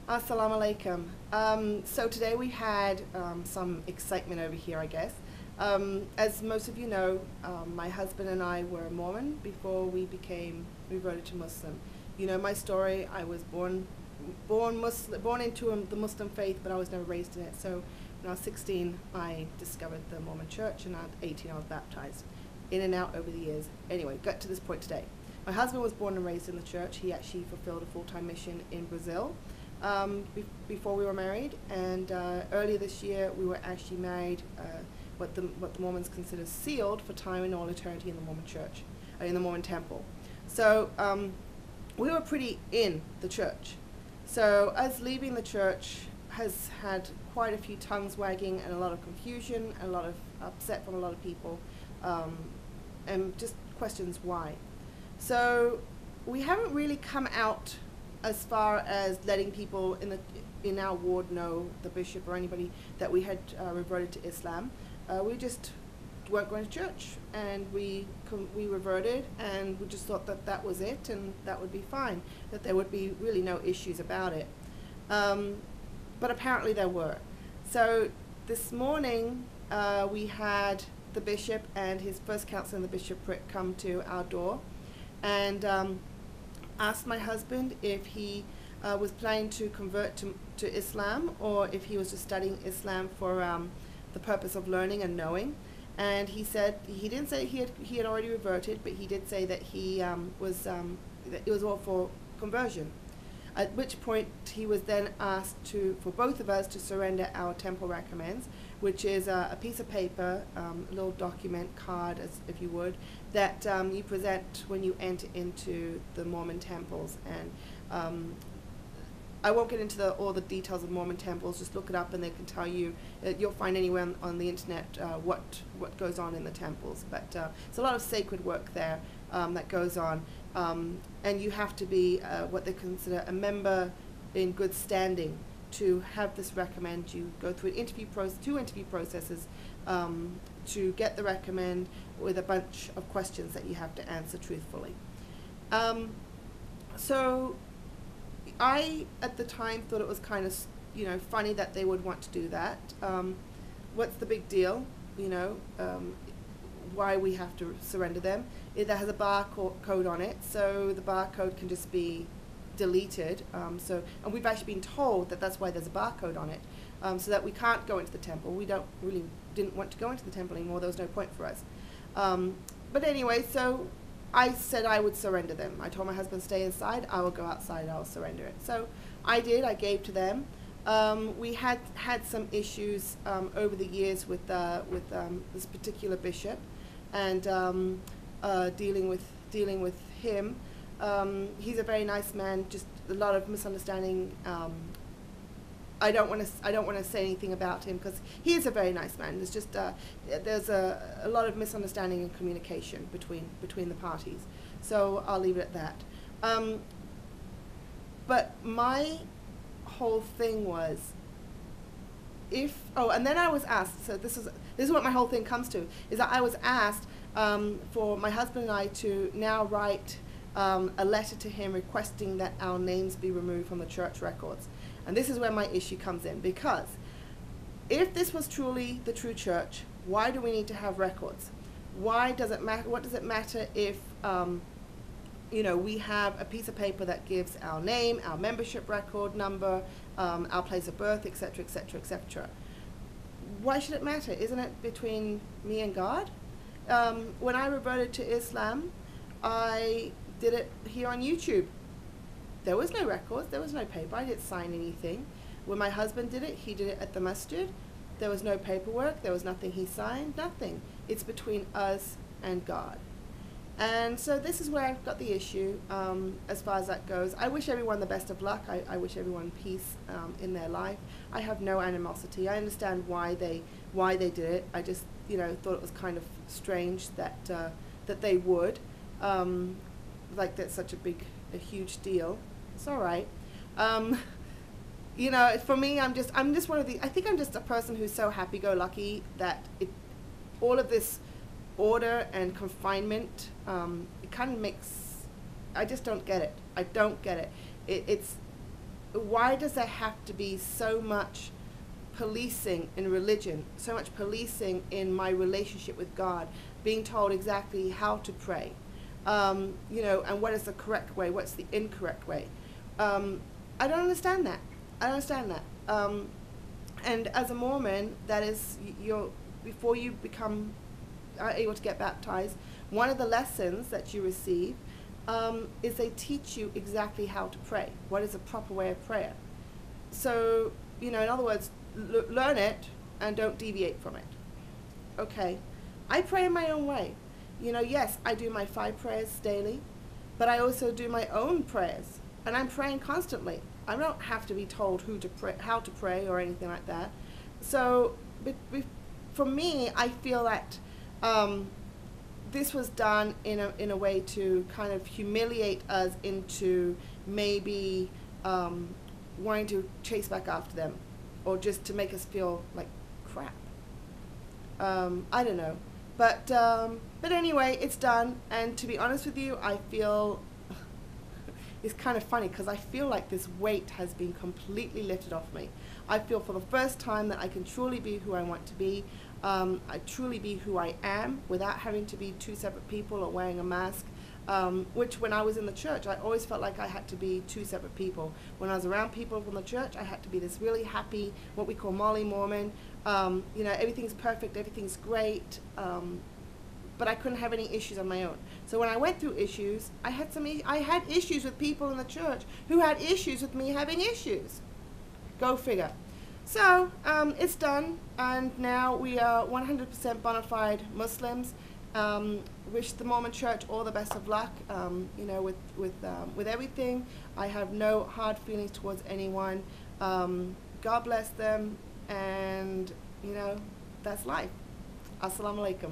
Assalamu alaikum. So today we had some excitement over here, I guess. As most of you know, my husband and I were Mormon before we became reverted to Muslim. You know my story. I was born into the Muslim faith, but I was never raised in it. So when I was 16, I discovered the Mormon Church, and at 18, I was baptized. In and out over the years. Anyway, got to this point today. My husband was born and raised in the church. He actually fulfilled a full-time mission in Brazil before we were married, and earlier this year we were actually married, what the Mormons consider sealed for time and all eternity in the Mormon church, in the Mormon temple. So we were pretty in the church. So us leaving the church has had quite a few tongues wagging and a lot of confusion and a lot of upset from a lot of people, and just questions why. So we haven't really come out as far as letting people in our ward know, the bishop or anybody, that we had reverted to Islam. We just weren't going to church, and we reverted, and we just thought that that was it, and that would be fine, that there would be really no issues about it. But apparently there were. So this morning we had the bishop and his first counselor in the bishopric come to our door and asked my husband if he was planning to convert to Islam, or if he was just studying Islam for the purpose of learning and knowing. And he said he didn't say he had already reverted, but he did say that he was that it was all for conversion. At which point he was then asked for both of us to surrender our temple recommends, which is a piece of paper, a little document card, if you would, that you present when you enter into the Mormon temples. And I won't get into all the details of Mormon temples. Just look it up, and they can tell you. You'll find anywhere on the internet what goes on in the temples. But it's a lot of sacred work there that goes on. And you have to be what they consider a member in good standing to have this recommend. You go through two interview processes to get the recommend, with a bunch of questions that you have to answer truthfully. So I, at the time, thought it was kind of funny that they would want to do that. What's the big deal? Why we have to surrender them? It has a barcode on it, so the barcode can just be deleted. And we've actually been told that that's why there's a barcode on it, so that we can't go into the temple. We didn't want to go into the temple anymore. There was no point for us. But anyway, so I said I would surrender them. I told my husband, stay inside. I will go outside. I'll surrender it. So I did. I gave to them. We had some issues over the years with this particular bishop, and dealing with him. He's a very nice man. Just a lot of misunderstanding. I don't want to say anything about him, because he is a very nice man. There's just there's a lot of misunderstanding and communication between the parties. So I'll leave it at that. But my whole thing was, and then I was asked. So this is what my whole thing comes to, is that I was asked for my husband and I to now write a letter to him requesting that our names be removed from the church records. And this is where my issue comes in, because if this was truly the true church, why do we need to have records? Why does it matter? What does it matter if we have a piece of paper that gives our name, our membership record number, our place of birth, etc., etc., etc.? Why should it matter? Isn't it between me and God? When I reverted to Islam, I did it here on YouTube. There was no records, there was no paper, I didn't sign anything. When my husband did it, he did it at the masjid. There was no paperwork, there was nothing he signed, nothing. It's between us and God. And so this is where I've got the issue as far as that goes. I wish everyone the best of luck. I wish everyone peace in their life. I have no animosity. I understand why they did it. I just thought it was kind of strange that they would. Like that's such a huge deal. It's all right. For me, I'm just one of the. I think I'm just a person who's so happy-go-lucky that all of this order and confinement, it kind of makes. I just don't get it. I don't get it. why does there have to be so much policing in religion, so much policing in my relationship with God, being told exactly how to pray, you know, and what is the correct way, what's the incorrect way. I don't understand that. I don't understand that. And as a Mormon, that is, before you become able to get baptized, one of the lessons that you receive is they teach you exactly how to pray. What is a proper way of prayer? So, you know, in other words, learn it and don't deviate from it. Okay. I pray in my own way. You know, yes, I do my 5 prayers daily, but I also do my own prayers, and I'm praying constantly. I don't have to be told how to pray or anything like that. So, for me, I feel that this was done in a way to kind of humiliate us into maybe wanting to chase back after them, or just to make us feel like crap. I don't know. But anyway, it's done, and to be honest with you, I feel it's kind of funny because I feel like this weight has been completely lifted off me. I feel for the first time that I can truly be who I want to be. I truly be who I am without having to be 2 separate people or wearing a mask. Which when I was in the church, I always felt like I had to be 2 separate people. When I was around people from the church, I had to be this really happy, what we call Molly Mormon. You know, everything's perfect, everything's great, but I couldn't have any issues on my own. So when I went through issues, I had issues with people in the church who had issues with me having issues. Go figure. So it's done, and now we are 100% bona fide Muslims. Wish the Mormon Church all the best of luck, you know, with everything. I have no hard feelings towards anyone. God bless them, and, you know, that's life. Assalamu alaikum.